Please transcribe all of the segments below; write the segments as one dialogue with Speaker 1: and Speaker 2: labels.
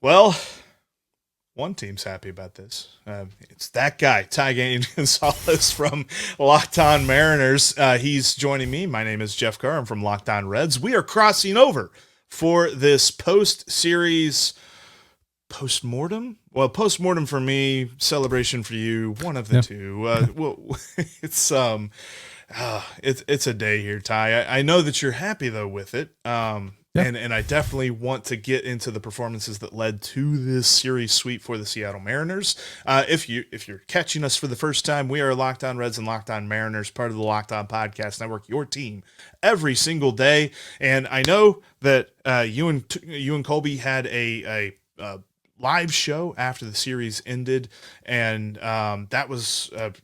Speaker 1: Well, one team's happy about this. It's that guy, Ty Gonzalez from Locked On Mariners. He's joining me. My name is Jeff Carr. I'm from Locked On Reds. We are crossing over for this post-series post-mortem. Well, post-mortem for me, celebration for you. One of the two. Well, it's a day here, Ty. I know that you're happy though with it. And I definitely want to get into the performances that led to this series sweep for the Seattle Mariners. If you're catching us for the first time, we are Locked On Reds and Locked On Mariners, part of the Locked On Podcast Network, your team every single day. And I know that you and Colby had a live show after the series ended, and that was a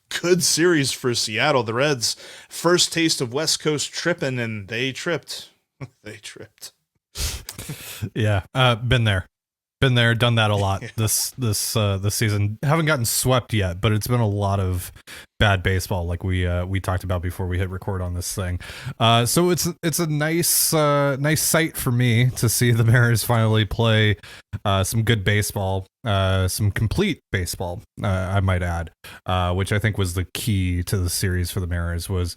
Speaker 1: good series for Seattle. The Reds' first taste of West Coast tripping, and they tripped. They tripped.
Speaker 2: Yeah, been there, done that a lot. This season. Haven't gotten swept yet, but it's been a lot of bad baseball, like we talked about before we hit record on this thing. So it's a nice sight for me to see the Mariners finally play some good baseball, some complete baseball. I might add, which I think was the key to the series for the Mariners was.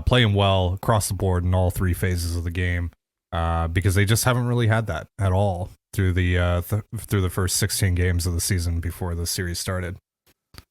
Speaker 2: Playing well across the board in all three phases of the game, because they just haven't really had that at all through the first 16 games of the season before the series started.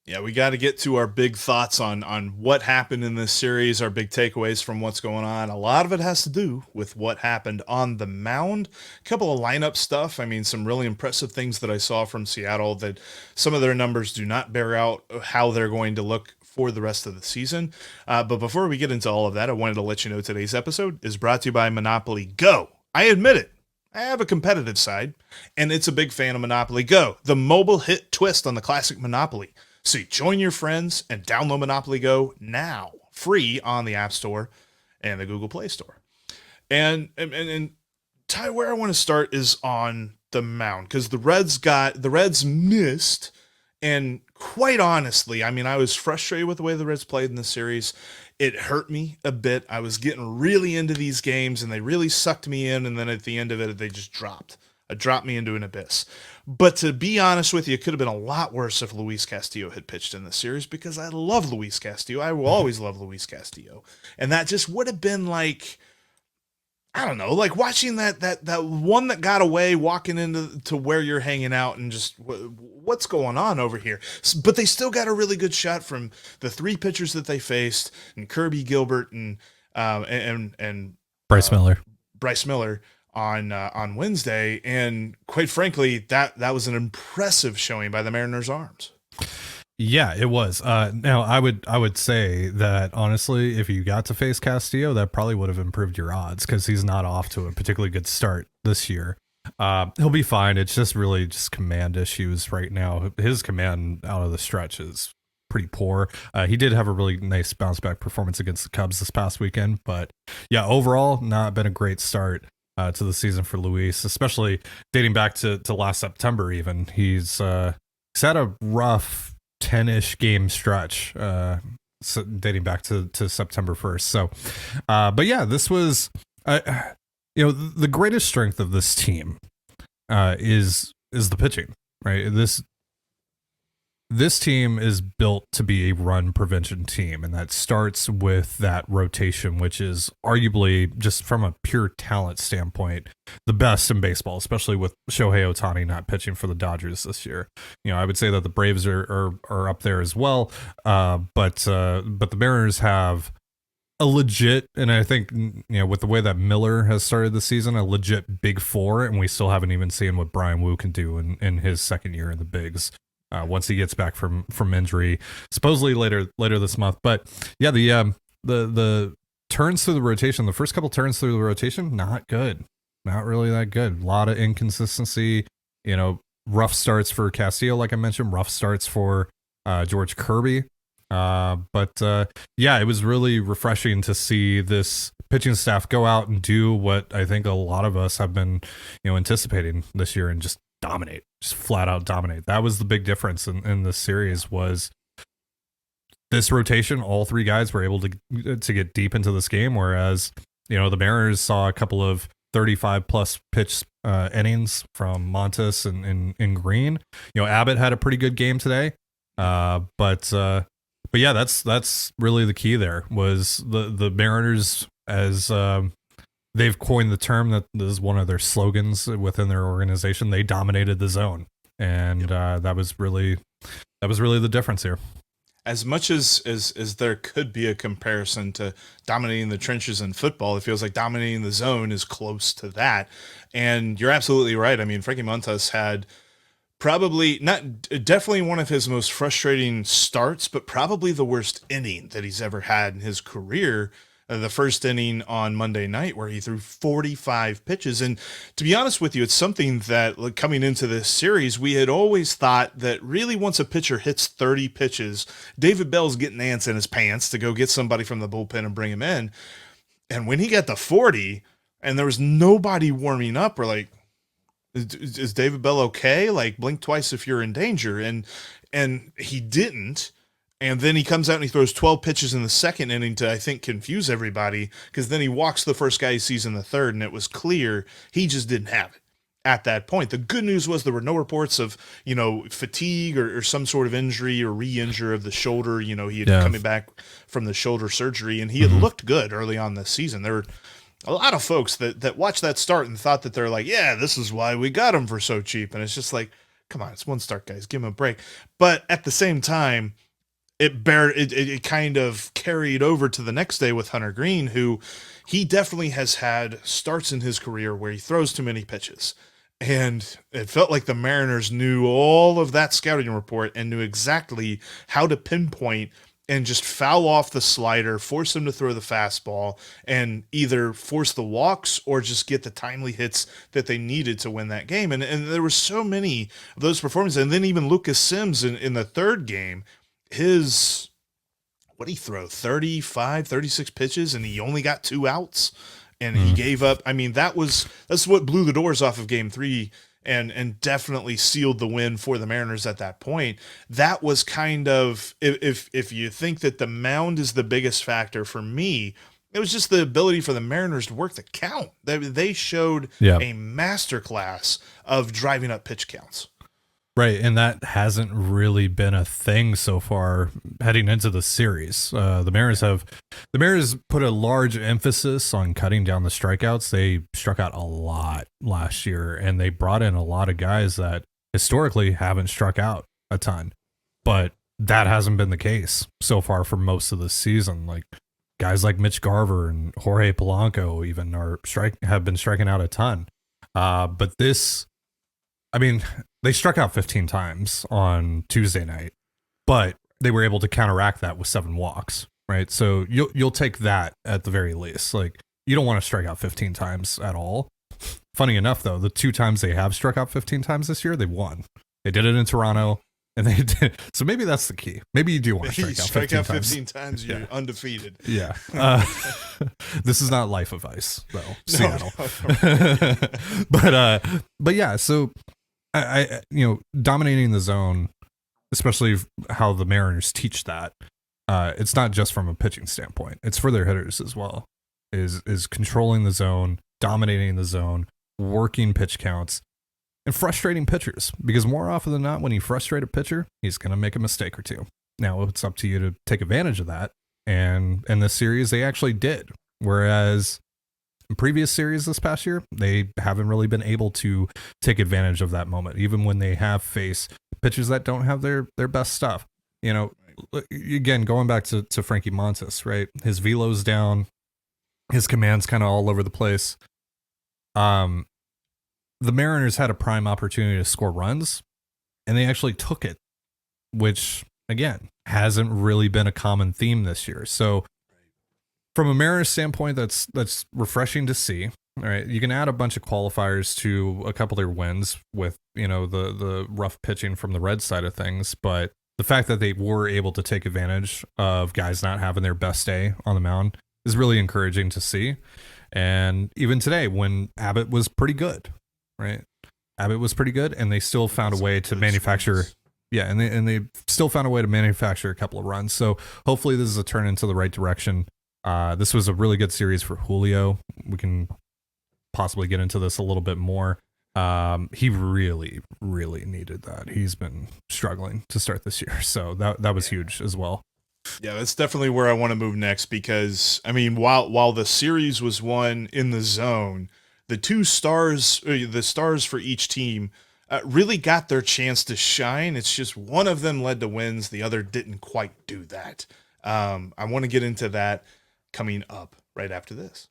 Speaker 1: Yeah, we got to get to our big thoughts on what happened in this series, our big takeaways from what's going on. A lot of it has to do with what happened on the mound. A couple of lineup stuff. I mean, some really impressive things that I saw from Seattle that some of their numbers do not bear out how they're going to look for the rest of the season. But before we get into all of that, I wanted to let you know today's episode is brought to you by Monopoly Go. I admit it. I have a competitive side, and it's a big fan of Monopoly Go, the mobile hit twist on the classic Monopoly. So you join your friends and download Monopoly Go now, free on the App Store and the Google Play Store. And Ty, where I want to start is on the mound, because the Reds missed. And quite honestly, I mean, I was frustrated with the way the Reds played in the series. It hurt me a bit. I was getting really into these games, and they really sucked me in. And then at the end of it, they just dropped me into an abyss. But to be honest with you, it could have been a lot worse if Luis Castillo had pitched in this series, because I love Luis Castillo. I will always love Luis Castillo. And that just would have been like, I don't know, like watching that one that got away, walking into where you're hanging out, and just what's going on over here. But they still got a really good shot from the three pitchers that they faced, and Kirby, Gilbert, and
Speaker 2: Bryce Miller.
Speaker 1: Bryce Miller on Wednesday, and quite frankly, that was an impressive showing by the Mariners' arms.
Speaker 2: Yeah, it was. Now, I would say that, honestly, if you got to face Castillo, that probably would have improved your odds, because he's not off to a particularly good start this year. He'll be fine. It's just really just command issues right now. His command out of the stretch is pretty poor. He did have a really nice bounce back performance against the Cubs this past weekend, but yeah, overall, not been a great start to the season for Luis, especially dating back to last September. Even he's had a rough 10-ish game stretch dating back to September 1st. So, but yeah, this was, the greatest strength of this team is the pitching, right? This team is built to be a run prevention team, and that starts with that rotation, which is arguably, just from a pure talent standpoint, the best in baseball, especially with Shohei Ohtani not pitching for the Dodgers this year. I would say that the Braves are up there as well, but the Mariners have a legit, and I think, with the way that Miller has started the season, a legit big four, and we still haven't even seen what Brian Wu can do in his second year in the bigs. Once he gets back from injury, supposedly later this month. But yeah, the turns through the rotation, the first couple turns through the rotation, not good, not really that good. A lot of inconsistency. Rough starts for Castillo, like I mentioned. Rough starts for George Kirby. But yeah, it was really refreshing to see this pitching staff go out and do what I think a lot of us have been, anticipating this year, and just dominate, just flat out dominate. That was the big difference in this series, was this rotation. All three guys were able to get deep into this game, whereas the Mariners saw a couple of 35 plus pitch innings from Montas and Greene. You know, Abbott had a pretty good game today. But yeah, that's really the key there was the Mariners, as they've coined the term, that is one of their slogans within their organization. They dominated the zone, and that was really the difference here.
Speaker 1: As much as there could be a comparison to dominating the trenches in football, it feels like dominating the zone is close to that. And you're absolutely right. I mean, Frankie Montas had definitely one of his most frustrating starts, but probably the worst inning that he's ever had in his career. The first inning on Monday night where he threw 45 pitches. And to be honest with you, it's something that, like, coming into this series, we had always thought that really once a pitcher hits 30 pitches, David Bell's getting ants in his pants to go get somebody from the bullpen and bring him in. And when he got to 40 and there was nobody warming up, we're like, is David Bell okay? Like, blink twice if you're in danger. And he didn't. And then he comes out and he throws 12 pitches in the second inning to, I think, confuse everybody, because then he walks the first guy he sees in the third, and it was clear he just didn't have it at that point. The good news was there were no reports of, fatigue or some sort of injury or re-injure of the shoulder. He had coming back from the shoulder surgery, and he had looked good early on this season. There were a lot of folks that watched that start and thought that they're like, yeah, this is why we got him for so cheap. And it's just like, come on, it's one start, guys. Give him a break. But at the same time, it kind of carried over to the next day with Hunter Greene, who he definitely has had starts in his career where he throws too many pitches. And it felt like the Mariners knew all of that scouting report and knew exactly how to pinpoint and just foul off the slider, force him to throw the fastball, and either force the walks or just get the timely hits that they needed to win that game. And there were so many of those performances. And then even Lucas Sims in the third game, what'd he throw? 35, 36 pitches, and he only got 2 outs, and he gave up. I mean, that's what blew the doors off of game 3 and definitely sealed the win for the Mariners at that point. That was kind of, if you think that the mound is the biggest factor, for me, it was just the ability for the Mariners to work the count. They showed a masterclass of driving up pitch counts.
Speaker 2: Right, and that hasn't really been a thing so far heading into the series. The Mariners put a large emphasis on cutting down the strikeouts. They struck out a lot last year, and they brought in a lot of guys that historically haven't struck out a ton. But that hasn't been the case so far for most of the season. Like guys like Mitch Garver and Jorge Polanco even have been striking out a ton. But this, I mean, they struck out 15 times on Tuesday night, but they were able to counteract that with 7 walks, right? So you'll take that at the very least. Like, you don't want to strike out 15 times at all. Funny enough, though, the 2 times they have struck out 15 times this year, they won. They did it in Toronto, and they did. So maybe that's the key. Maybe you do want to strike out 15 times.
Speaker 1: You're undefeated.
Speaker 2: Yeah. This is not Life of Ice, though. Seattle. No. But yeah, so I dominating the zone, especially how the Mariners teach that, it's not just from a pitching standpoint. It's for their hitters as well. Is controlling the zone, dominating the zone, working pitch counts, and frustrating pitchers. Because more often than not, when you frustrate a pitcher, he's going to make a mistake or two. Now, it's up to you to take advantage of that. And in this series, they actually did. Whereas in previous series this past year, they haven't really been able to take advantage of that moment, even when they have faced pitchers that don't have their best stuff. You know, again, going back to Frankie Montas, right? His velo's down, his command's kind of all over the place. The Mariners had a prime opportunity to score runs, and they actually took it, which, again, hasn't really been a common theme this year. So from a Mariners standpoint, that's refreshing to see. All right, you can add a bunch of qualifiers to a couple of their wins with, the rough pitching from the Reds side of things, but the fact that they were able to take advantage of guys not having their best day on the mound is really encouraging to see. And even today, when Abbott was pretty good, right? Abbott was pretty good, and they still found a way to manufacture. Yeah, and they still found a way to manufacture a couple of runs. So hopefully this is a turn into the right direction. This was a really good series for Julio. We can possibly get into this a little bit more. He really, really needed that. He's been struggling to start this year, so that was huge as well.
Speaker 1: Yeah, that's definitely where I want to move next because, I mean, while the series was won in the zone, the the stars for each team really got their chance to shine. It's just one of them led to wins. The other didn't quite do that. I want to get into that coming up right after this.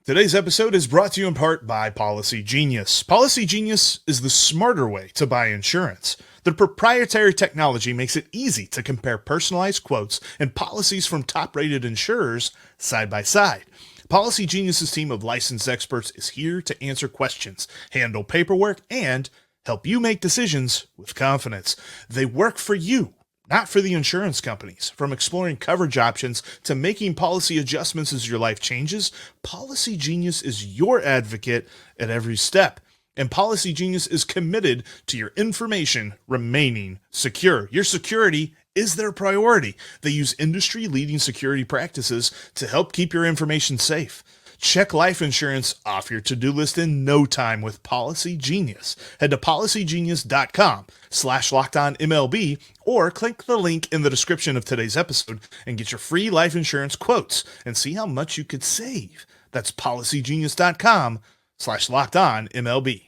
Speaker 1: Today's episode is brought to you in part by Policygenius. Policygenius is the smarter way to buy insurance. Their proprietary technology makes it easy to compare personalized quotes and policies from top-rated insurers side by side. Policygenius's team of licensed experts is here to answer questions, handle paperwork, and help you make decisions with confidence. They work for you, not for the insurance companies. From exploring coverage options to making policy adjustments as your life changes, Policygenius is your advocate at every step. And Policygenius is committed to your information remaining secure. Your security is their priority. They use industry-leading security practices to help keep your information safe. Check life insurance off your to-do list in no time with Policygenius. Head to policygenius.com/LockedOnMLB or click the link in the description of today's episode and get your free life insurance quotes and see how much you could save. That's policygenius.com/LockedOnMLB.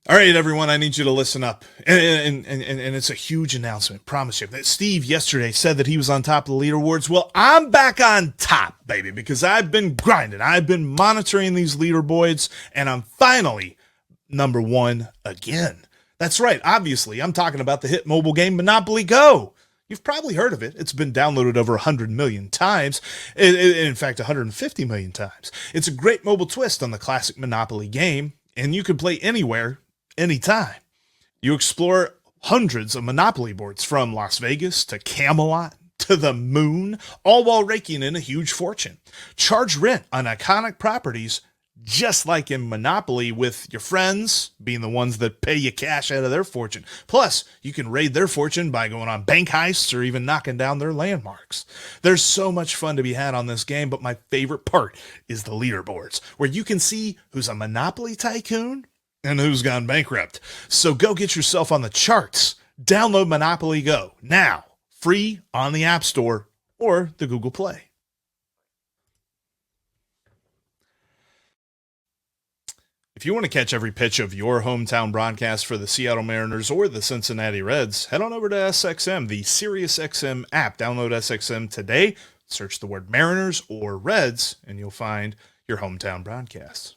Speaker 1: All right, everyone, I need you to listen up. And it's a huge announcement, promise you. That Steve yesterday said that he was on top of the leaderboards. Well, I'm back on top, baby, because I've been grinding. I've been monitoring these leaderboards, and I'm finally number one again. That's right, obviously, I'm talking about the hit mobile game Monopoly Go. You've probably heard of it. It's been downloaded over 100 million times. In fact, 150 million times. It's a great mobile twist on the classic Monopoly game, and you can play anywhere, anytime. You explore hundreds of Monopoly boards from Las Vegas to Camelot to the moon, all while raking in a huge fortune. Charge rent on iconic properties just like in Monopoly, with your friends being the ones that pay you cash out of their fortune. Plus, you can raid their fortune by going on bank heists or even knocking down their landmarks. There's so much fun to be had on this game, but my favorite part is the leaderboards, where you can see who's a Monopoly tycoon and who's gone bankrupt. So go get yourself on the charts. Download Monopoly Go now, free on the App Store or the Google Play. If you want to catch every pitch of your hometown broadcast for the Seattle Mariners or the Cincinnati Reds, head on over to SXM, the SiriusXM app. Download SXM today, search the word Mariners or Reds, and you'll find your hometown broadcasts.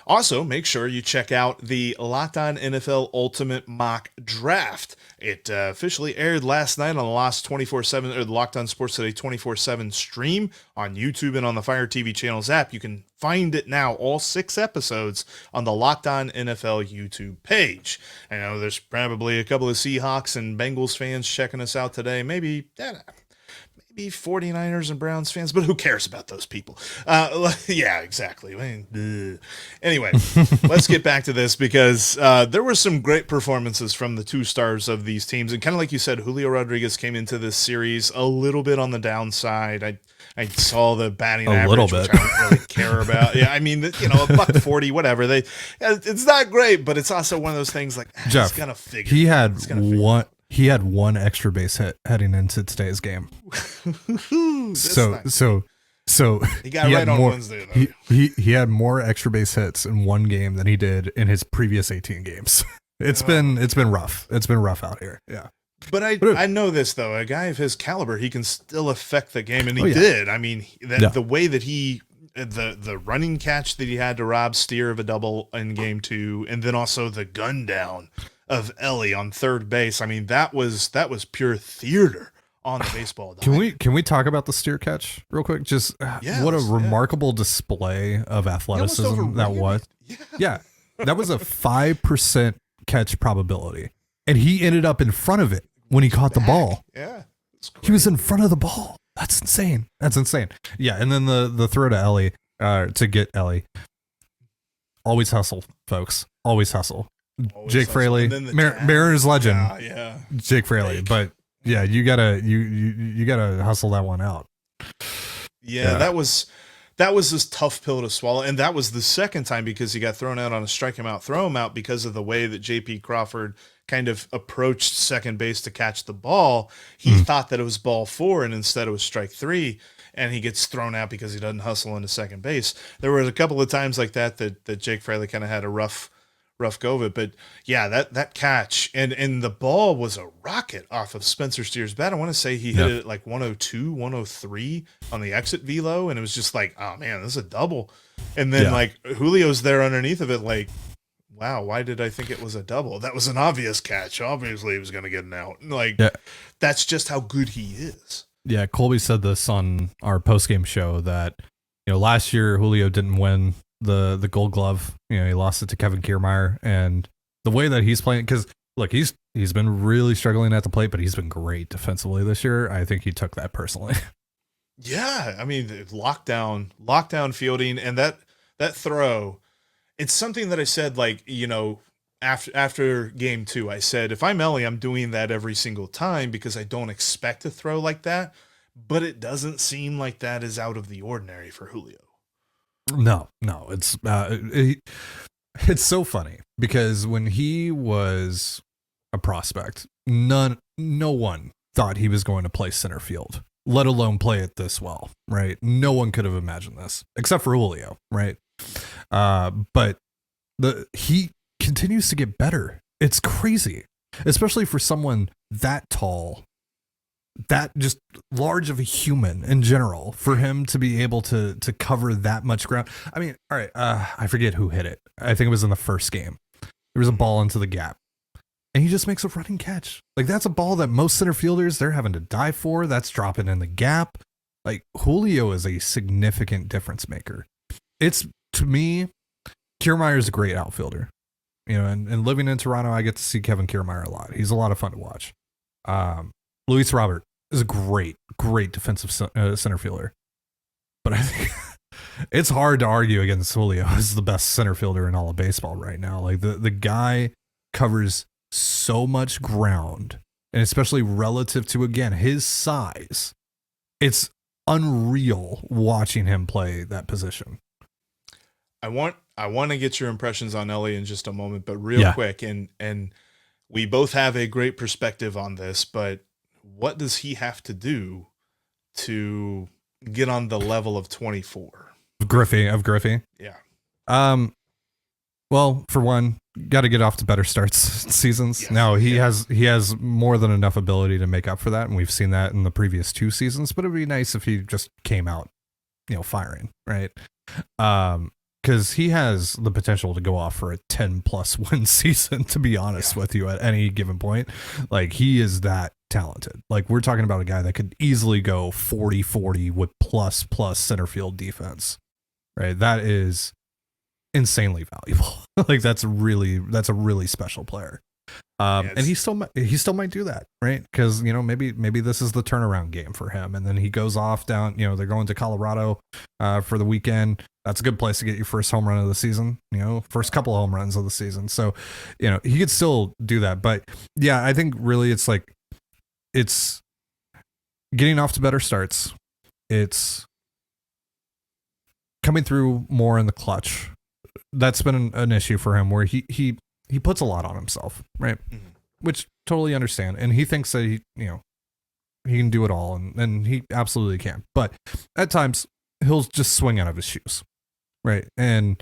Speaker 1: Also, make sure you check out the Locked On NFL Ultimate Mock Draft. It officially aired last night on the Lost 24/7 or the Locked On Sports Today 24/7 stream on YouTube and on the Fire TV Channels app. You can find it now, all 6 episodes, on the Locked On NFL YouTube page. I know there's probably a couple of Seahawks and Bengals fans checking us out today. Maybe 49ers and Browns fans, but who cares about those people? Yeah, exactly. Anyway, let's get back to this because there were some great performances from the 2 stars of these teams. And kind of like you said, Julio Rodriguez came into this series a little bit on the downside. I saw the batting average, which I don't really care about. Yeah, I mean, $140, whatever. It's not great, but it's also one of those things like,
Speaker 2: Jeff,
Speaker 1: it's gonna figure.
Speaker 2: He had one extra base hit heading into today's game. So
Speaker 1: he got right on Wednesday, though.
Speaker 2: He had more extra base hits in one game than he did in his previous 18 games. It's been rough. It's been rough out here. Yeah.
Speaker 1: But I know this, though. A guy of his caliber, he can still affect the game, and he did. I mean, the way that the running catch that he had to rob Steer of a double in game 2, and then also the gun down of Elly on third base. I mean, that was pure theater on the baseball diamond.
Speaker 2: Can we talk about the Steer catch real quick? Just what a remarkable display of athleticism that was. Yeah, that was a 5% catch probability, and he ended up in front of it when he caught the ball.
Speaker 1: Yeah,
Speaker 2: he was in front of the ball. That's insane. Yeah, and then the throw to Elly to get Elly. Always hustle, folks. Always hustle. Jake Fraley, Mariners legend.
Speaker 1: Yeah.
Speaker 2: Jake Fraley, but yeah, you gotta hustle that one out.
Speaker 1: Yeah, that was that was this tough pill to swallow. And that was the second time because he got thrown out on a strike him out, throw him out because of the way that JP Crawford kind of approached second base to catch the ball. He thought that it was ball 4 and instead it was strike 3. And he gets thrown out because he doesn't hustle into second base. There were a couple of times like that Jake Fraley kind of had a rough go of it. But yeah, that catch and the ball was a rocket off of Spencer Steer's bat. I want to say he hit it at like 102, 103 on the exit velo. And it was just like, oh man, this is a double. And then like Julio's there underneath of it. Like, wow, why did I think it was a double? That was an obvious catch. Obviously he was going to get an out. Like that's just how good he is.
Speaker 2: Yeah, Colby said this on our postgame show that, last year Julio didn't win the Gold Glove. He lost it to Kevin Kiermaier, and the way that he's playing, because look, he's been really struggling at the plate, but he's been great defensively this year. I think he took that personally.
Speaker 1: Yeah, I mean, lockdown fielding, and that throw, it's something that I said, like, after game 2, I said, if I'm Elly, I'm doing that every single time because I don't expect a throw like that, but it doesn't seem like that is out of the ordinary for Julio.
Speaker 2: No, it's so funny because when he was a prospect, no one thought he was going to play center field, let alone play it this well, right? No one could have imagined this except for Julio, right? But he continues to get better. It's crazy, especially for someone that tall, that just large of a human in general, for him to be able to cover that much ground. I mean, all right, I forget who hit it. I think it was in the first game. There was a ball into the gap and he just makes a running catch. Like, that's a ball that most center fielders, they're having to dive for. That's dropping in the gap. Like, Julio is a significant difference maker. It's, to me, Kiermaier is a great outfielder. And living in Toronto, I get to see Kevin Kiermaier a lot. He's a lot of fun to watch. Luis Robert is a great defensive center fielder. But I think it's hard to argue against Julio as the best center fielder in all of baseball right now. Like, the guy covers so much ground, and especially relative to, again, his size. It's unreal watching him play that position.
Speaker 1: I want to get your impressions on Elly in just a moment, but real quick, and we both have a great perspective on this, but what does he have to do to get on the level of 24?
Speaker 2: Griffey?
Speaker 1: Yeah.
Speaker 2: Well, for one, got to get off to better starts seasons. Yes. Now he has more than enough ability to make up for that, and we've seen that in the previous 2 seasons, but it'd be nice if he just came out, firing, right? Because he has the potential to go off for a 10+ win season, to be honest with you, at any given point. Like, he is that talented. Like, we're talking about a guy that could easily go 40-40 with plus center field defense, right? That is insanely valuable. Like, that's a really special player. And he still might do that, right? Because maybe this is the turnaround game for him, and then he goes off down. They're going to Colorado for the weekend. That's a good place to get your first home run of the season. First couple of home runs of the season. So, he could still do that. But yeah, I think really it's getting off to better starts. It's coming through more in the clutch. That's been an issue for him, where he puts a lot on himself, right? Mm-hmm. Which totally understand. And he thinks that he can do it all, and he absolutely can. But at times he'll just swing out of his shoes, right? And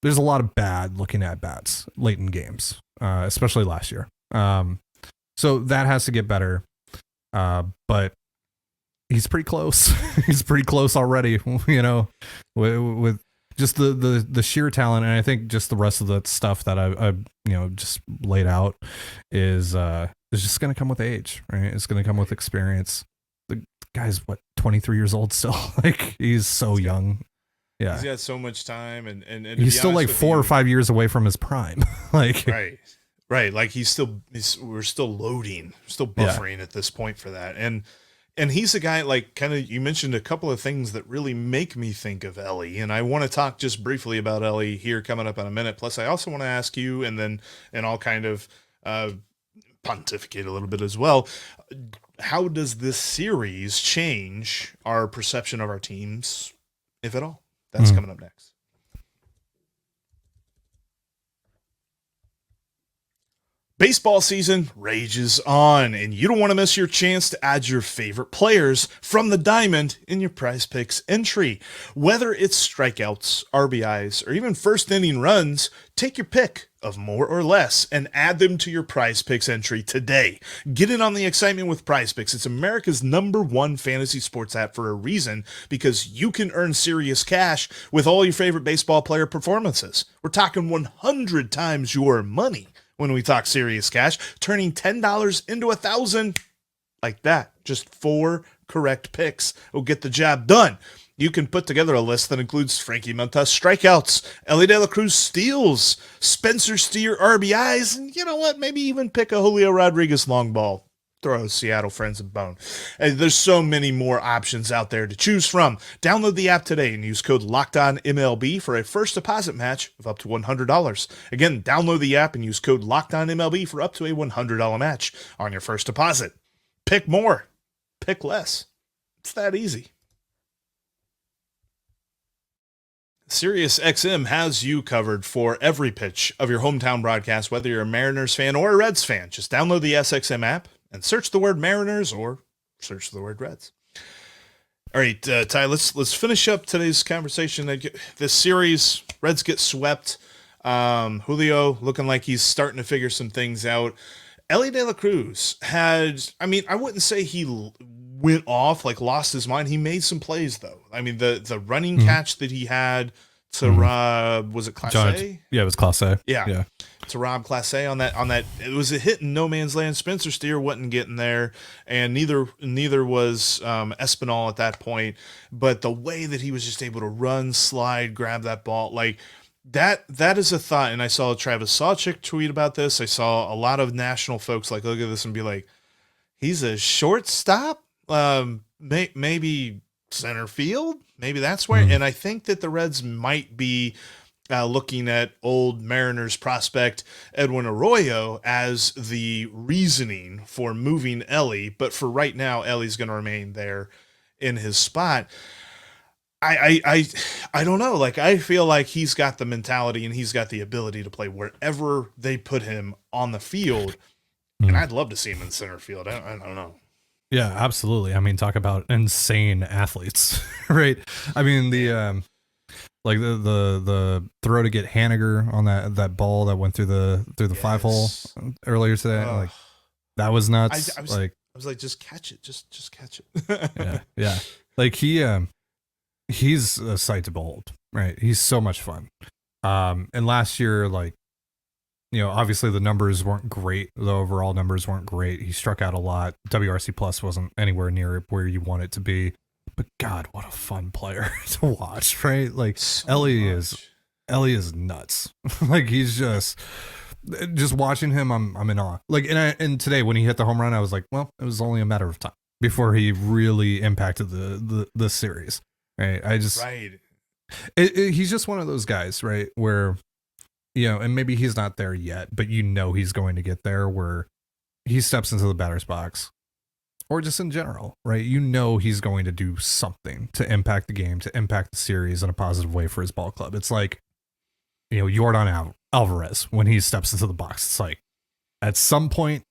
Speaker 2: there's a lot of bad looking at bats late in games, especially last year. So that has to get better. But he's pretty close. He's pretty close already, with just the sheer talent. And I think just the rest of the stuff that I just laid out is just going to come with age, right? It's going to come with experience. The guy's 23 years old still. Like, he's so young. Yeah.
Speaker 1: He's got so much time, and
Speaker 2: he's still like 4 or 5 years away from his prime. Like,
Speaker 1: right. Like, we're still loading, still buffering at this point for that. And he's a guy, like, kind of, you mentioned a couple of things that really make me think of Elly, and I want to talk just briefly about Elly here coming up in a minute. Plus, I also want to ask you, and I'll kind of pontificate a little bit as well. How does this series change our perception of our teams, if at all? That's coming up next. Baseball season rages on, and you don't want to miss your chance to add your favorite players from the diamond in your Prize Picks entry. Whether it's strikeouts, RBIs, or even first inning runs, take your pick of more or less and add them to your Prize Picks entry today. Get in on the excitement with Prize Picks. It's America's #1 fantasy sports app for a reason, because you can earn serious cash with all your favorite baseball player performances. We're talking 100 times your money. When we talk serious cash, turning $10 into $1,000 like that. Just 4 correct picks will get the job done. You can put together a list that includes Frankie Montas strikeouts, Elly De La Cruz steals, Spencer Steer RBIs, and you know what? Maybe even pick a Julio Rodriguez long ball. Throw Seattle friends a bone. And there's so many more options out there to choose from. Download the app today and use code LOCKEDONMLB for a first deposit match of up to $100. Again, download the app and use code LOCKEDONMLB for up to a $100 match on your first deposit. Pick more. Pick less. It's that easy. SiriusXM has you covered for every pitch of your hometown broadcast, whether you're a Mariners fan or a Reds fan. Just download the SXM app and search the word Mariners or search the word Reds. All right, Ty, let's finish up today's conversation. This series, Reds get swept. Julio looking like he's starting to figure some things out. Elly De La Cruz had, I mean, I wouldn't say he went off, like lost his mind. He made some plays, though. I mean, the running catch that he had to Rob, was it Class A?
Speaker 2: Yeah, it was Class A.
Speaker 1: Yeah. To Rob Class A on that, it was a hit in no man's land. Spencer Steer wasn't getting there, and neither was Espinal at that point. But the way that he was just able to run, slide, grab that ball, like that is a thought. And I saw Travis Sawchik tweet about this. I saw a lot of national folks like look at this and be like, he's a shortstop, maybe center field, maybe that's where. And I think that the Reds might be looking at old Mariners prospect Edwin Arroyo as the reasoning for moving Elly, but for right now, Ellie's going to remain there in his spot. I don't know. Like, I feel like he's got the mentality and he's got the ability to play wherever they put him on the field. And I'd love to see him in center field. I don't know.
Speaker 2: Yeah, absolutely. I mean, talk about insane athletes, right? I mean, the like the throw to get Haniger on that ball that went through the 5-hole earlier today, like that was nuts. I was like, just catch it, just catch it. yeah. Like he's a sight to behold, right? He's so much fun. And last year, like, you know, obviously the numbers weren't great. The overall numbers weren't great. He struck out a lot. WRC plus wasn't anywhere near where you want it to be. But God, what a fun player to watch, right? Like so Elly is nuts. Like he's just watching him. I'm in awe. Like and today when he hit the home run, I was like, well, it was only a matter of time before he really impacted the series. Right? He's just one of those guys, right? Where, you know, and maybe he's not there yet, but you know he's going to get there, where he steps into the batter's box, or just in general, right? You know he's going to do something to impact the game, to impact the series in a positive way for his ball club. It's like, you know, Yordan Alvarez, when he steps into the box, it's like, at some point,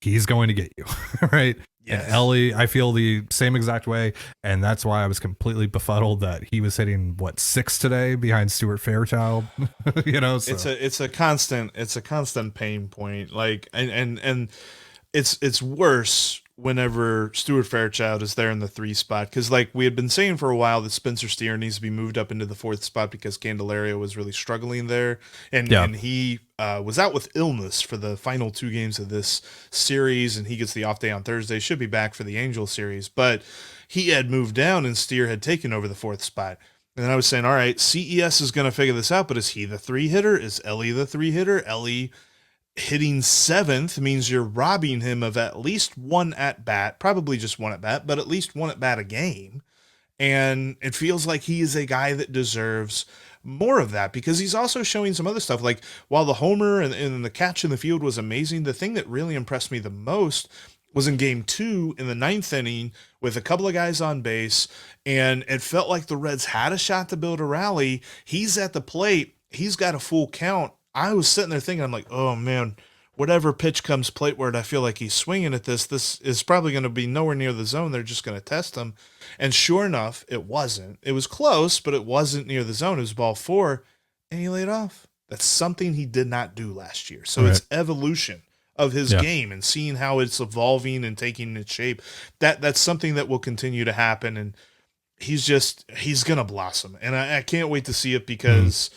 Speaker 2: he's going to get you, right? Yes. And Elly, I feel the same exact way, and that's why I was completely befuddled that he was hitting 6 today behind Stuart Fairchild. You know, so.
Speaker 1: it's a constant pain point. Like, and it's worse whenever Stuart Fairchild is there in the 3 spot, because like we had been saying for a while that Spencer Steer needs to be moved up into the 4th spot because Candelario was really struggling there, and he was out with illness for the final 2 games of this series, and he gets the off day on Thursday, should be back for the Angel series, but he had moved down and Steer had taken over the 4th spot. And then I was saying, all right, CES is going to figure this out, but is he the 3 hitter? Is Elly the 3 hitter? Elly hitting 7th means you're robbing him of at least 1 at bat, probably just 1 at bat, but at least 1 at bat a game. And it feels like he is a guy that deserves more of that, because he's also showing some other stuff. Like, while the homer and the catch in the field was amazing, the thing that really impressed me the most was in game 2 in the 9th inning with a couple of guys on base, and it felt like the Reds had a shot to build a rally. He's at the plate. He's got a full count. I was sitting there thinking, I'm like, oh man, whatever pitch comes plateward, I feel like he's swinging at this. This is probably going to be nowhere near the zone. They're just going to test him. And sure enough, it wasn't. It was close, but it wasn't near the zone. It was ball 4, and he laid off. That's something he did not do last year. So it's evolution of his game and seeing how it's evolving and taking its shape. That's something that will continue to happen. And he's going to blossom. And I can't wait to see it because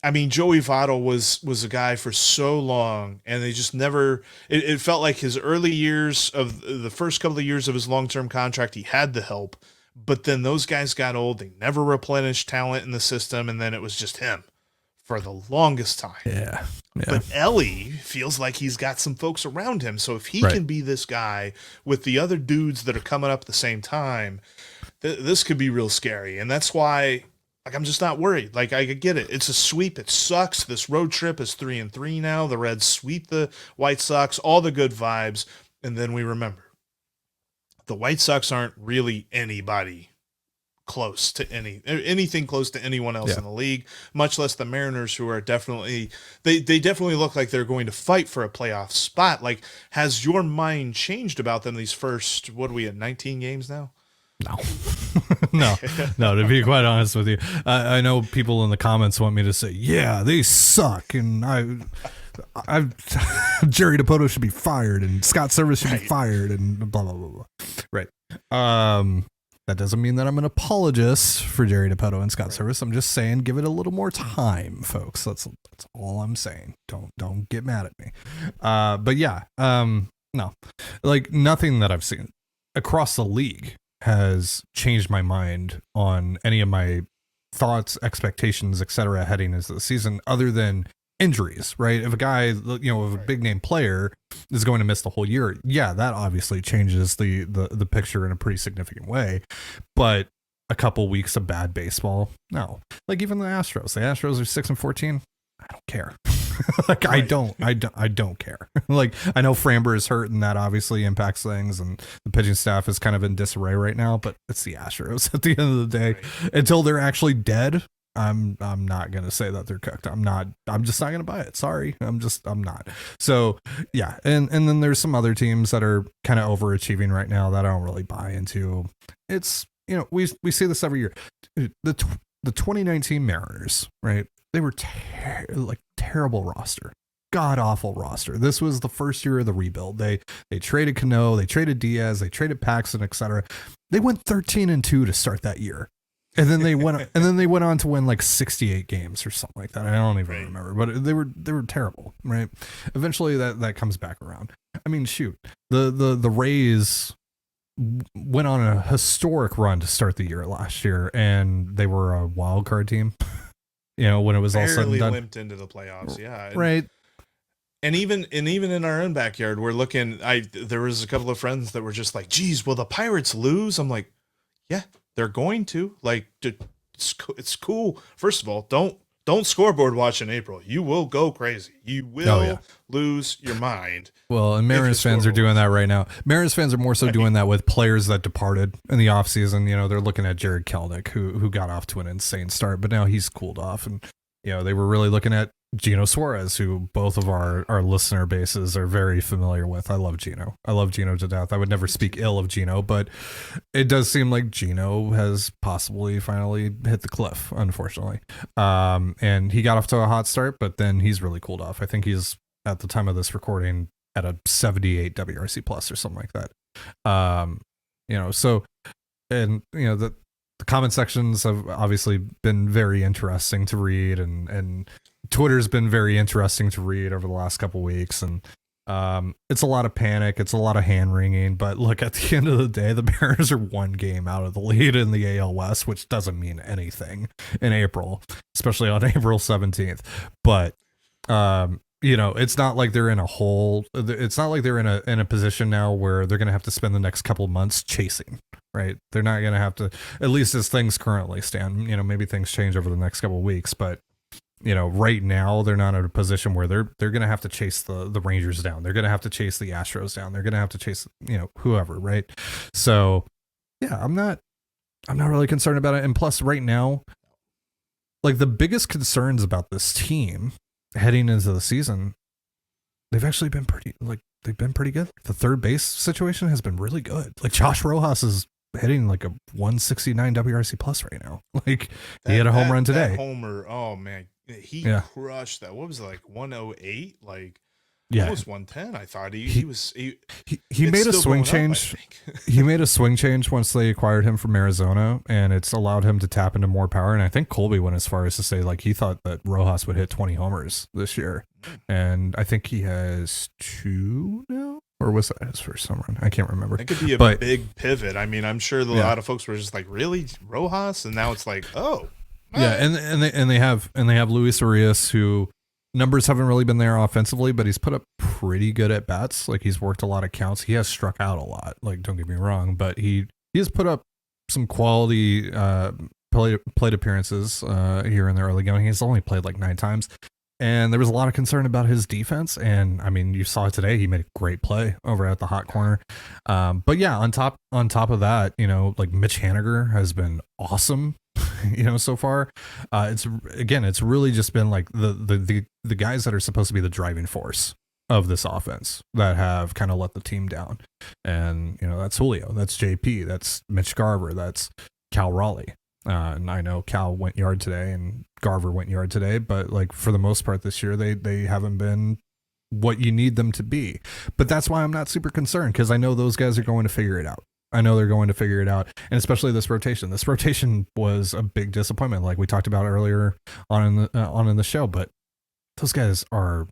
Speaker 1: I mean, Joey Votto was a guy for so long, and they just never, it felt like his early years of the first couple of years of his long-term contract, he had the help, but then those guys got old. They never replenished talent in the system. And then it was just him for the longest time.
Speaker 2: Yeah.
Speaker 1: But Elly feels like he's got some folks around him. So if he can be this guy with the other dudes that are coming up at the same time, this could be real scary. And that's why, like, I'm just not worried. Like, I get it. It's a sweep. It sucks. This road trip is 3-3 now. The Reds sweep the White Sox, all the good vibes. And then we remember the White Sox aren't really anybody close to anything close to anyone else in the league, much less the Mariners, who are definitely, they definitely look like they're going to fight for a playoff spot. Like, has your mind changed about them these first, what are we at, 19 games now?
Speaker 2: No, no, to be quite honest with you, I know people in the comments want me to say, yeah, they suck. And I've Jerry DiPoto should be fired and Scott Service should be fired and blah, blah, blah, blah. Right. That doesn't mean that I'm an apologist for Jerry DiPoto and Scott Service. I'm just saying, give it a little more time, folks. That's all I'm saying. Don't get mad at me. But yeah, no, like nothing that I've seen across the league has changed my mind on any of my thoughts, expectations, etc. heading into the season, other than injuries, right? If a guy, if a big name player is going to miss the whole year, yeah, that obviously changes the picture in a pretty significant way. But a couple weeks of bad baseball, no. Like even the Astros are 6-14. I don't care. Like I don't care. Like I know Framber is hurt and that obviously impacts things, and the pitching staff is kind of in disarray right now, but it's the Astros at the end of the day. Until they're actually dead, I'm not gonna say that they're cooked. I'm just not gonna buy it. Sorry. I'm not. So yeah, and then there's some other teams that are kind of overachieving right now that I don't really buy into. It's we see this every year. The 2019 Mariners, right? They were terrible roster, god awful roster. This was the first year of the rebuild. They traded Cano, they traded Diaz, they traded Paxton, etc. They went 13-2 to start that year. And then they went on to win like 68 games or something like that. I don't even remember, but they were terrible, right? Eventually that comes back around. I mean, shoot, the Rays went on a historic run to start the year last year, and they were a wild card team. When it was all said and done,
Speaker 1: limped into the playoffs, yeah,
Speaker 2: right.
Speaker 1: And even in our own backyard, we're looking. There was a couple of friends that were just like, "Geez, will the Pirates lose?" I'm like, "Yeah, they're going to." Like, it's cool. First of all, don't scoreboard watch in April. You will go crazy. You will lose your mind.
Speaker 2: Well, and Mariners fans are doing that right now. Mariners fans are more so doing that with players that departed in the offseason. They're looking at Jared Kelnick, who got off to an insane start, but now he's cooled off. And, they were really looking at Gino Suarez, who both of our listener bases are very familiar with. I love Gino. I love Gino to death. I would never speak ill of Gino, but it does seem like Gino has possibly finally hit the cliff, unfortunately. And he got off to a hot start, but then he's really cooled off. I think he's, at the time of this recording, at a 78 WRC plus or something like that. So, and the comment sections have obviously been very interesting to read, and Twitter's been very interesting to read over the last couple of weeks. And it's a lot of panic. It's a lot of hand wringing, but look, at the end of the day, the Mariners are one game out of the lead in the AL West, which doesn't mean anything in April, especially on April 17th. But, it's not like they're in a hole. It's not like they're in a position now where they're going to have to spend the next couple of months chasing, right? They're not going to have to, at least as things currently stand. Maybe things change over the next couple of weeks, but right now they're not in a position where they're going to have to chase the Rangers down. They're going to have to chase the Astros down. They're going to have to chase, whoever, right? So yeah, I'm not really concerned about it. And plus right now, like the biggest concerns about this team heading into the season, they've actually been they've been pretty good. The third base situation has been really good. Like Josh Rojas is hitting like a 169 WRC plus right now. Like he had a home run today.
Speaker 1: That homer, oh man, he crushed that. What was it, like 108? Like almost 110. I thought he
Speaker 2: made a swing change. He made a swing change once they acquired him from Arizona, and it's allowed him to tap into more power. And I think Colby went as far as to say like he thought that Rojas would hit 20 homers this year, and I think he has 2 now. Or was that his first home run? I can't remember.
Speaker 1: It could be a big pivot. I mean, I'm sure a lot of folks were just like, really, Rojas? And now it's like, oh.
Speaker 2: Yeah, and they have Luis Arias, who numbers haven't really been there offensively, but he's put up pretty good at bats. Like he's worked a lot of counts. He has struck out a lot. Like don't get me wrong, but he has put up some quality plate appearances here in the early going. He's only played like 9 times. And there was a lot of concern about his defense. And I mean, you saw it today. He made a great play over at the hot corner. But yeah, on top of that, like Mitch Haniger has been awesome, so far. It's really just been like the guys that are supposed to be the driving force of this offense that have kind of let the team down. And, that's Julio, that's JP, that's Mitch Garver, that's Cal Raleigh. And I know Cal went yard today and Garver went yard today, but like for the most part this year, they haven't been what you need them to be. But that's why I'm not super concerned, because I know those guys are going to figure it out. I know they're going to figure it out. And especially this rotation. This rotation was a big disappointment, like we talked about earlier on in the show. But those guys are,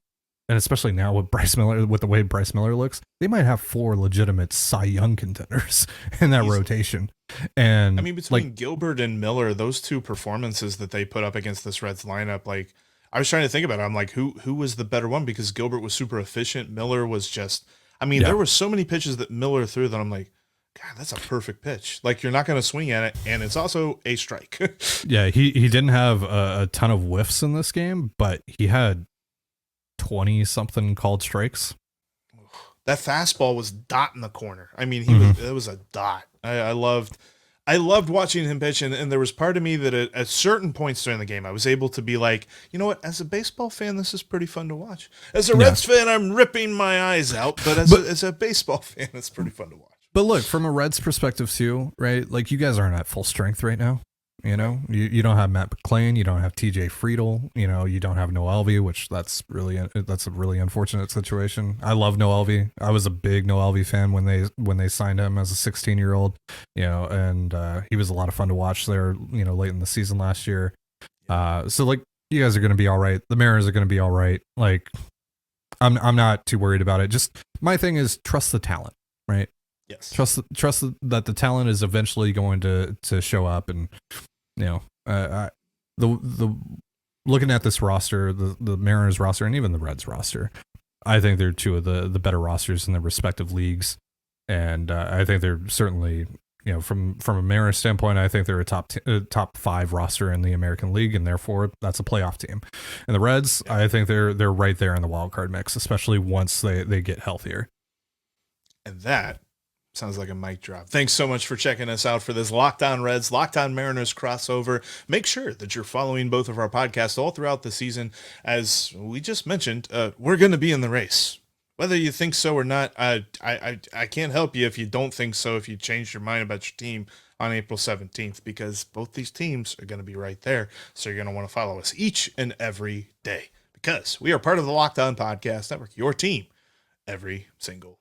Speaker 2: and especially now with Bryce Miller, with the way Bryce Miller looks, they might have 4 legitimate Cy Young contenders in that rotation. And
Speaker 1: I mean, between Gilbert and Miller, those 2 performances that they put up against this Reds lineup, like I was trying to think about it. I'm like, who was the better one? Because Gilbert was super efficient. Miller was just, I mean, there were so many pitches that Miller threw that I'm like, God, that's a perfect pitch. Like you're not going to swing at it, and it's also a strike.
Speaker 2: Yeah, he didn't have a ton of whiffs in this game, but he had 20 something called strikes.
Speaker 1: That fastball was dot in the corner. I mean, it was a dot. I loved watching him pitch, and there was part of me that at certain points during the game, I was able to be like, you know what? As a baseball fan, this is pretty fun to watch. As a Reds fan, I'm ripping my eyes out, but as a baseball fan, it's pretty fun to watch.
Speaker 2: But look, from a Reds perspective too, right? Like you guys aren't at full strength right now. You don't have Matt McClain, you don't have TJ Friedel, you don't have Noelvi, which that's a really unfortunate situation. I love Noelvi. I was a big Noelvi fan when they signed him as a 16-year-old, and he was a lot of fun to watch there, late in the season last year. So like you guys are going to be all right. The Mariners are going to be all right. Like I'm not too worried about it. Just my thing is trust the talent, right?
Speaker 1: Yes.
Speaker 2: Trust that the talent is eventually going to show up. And the looking at this roster, the Mariners roster, and even the Reds roster, I think they're 2 of the better rosters in their respective leagues. And I think they're certainly, from a Mariners standpoint, I think they're a top 5 roster in the American League, and therefore that's a playoff team. And the Reds, I think they're right there in the wild card mix, especially once they get healthier.
Speaker 1: And that sounds like a mic drop. Thanks so much for checking us out for this Locked On Reds, Locked On Mariners crossover. Make sure that you're following both of our podcasts all throughout the season. As we just mentioned, we're going to be in the race. Whether you think so or not, I can't help you if you don't think so, if you change your mind about your team on April 17th, because both these teams are going to be right there. So you're going to want to follow us each and every day, because we are part of the Locked On Podcast Network, your team every single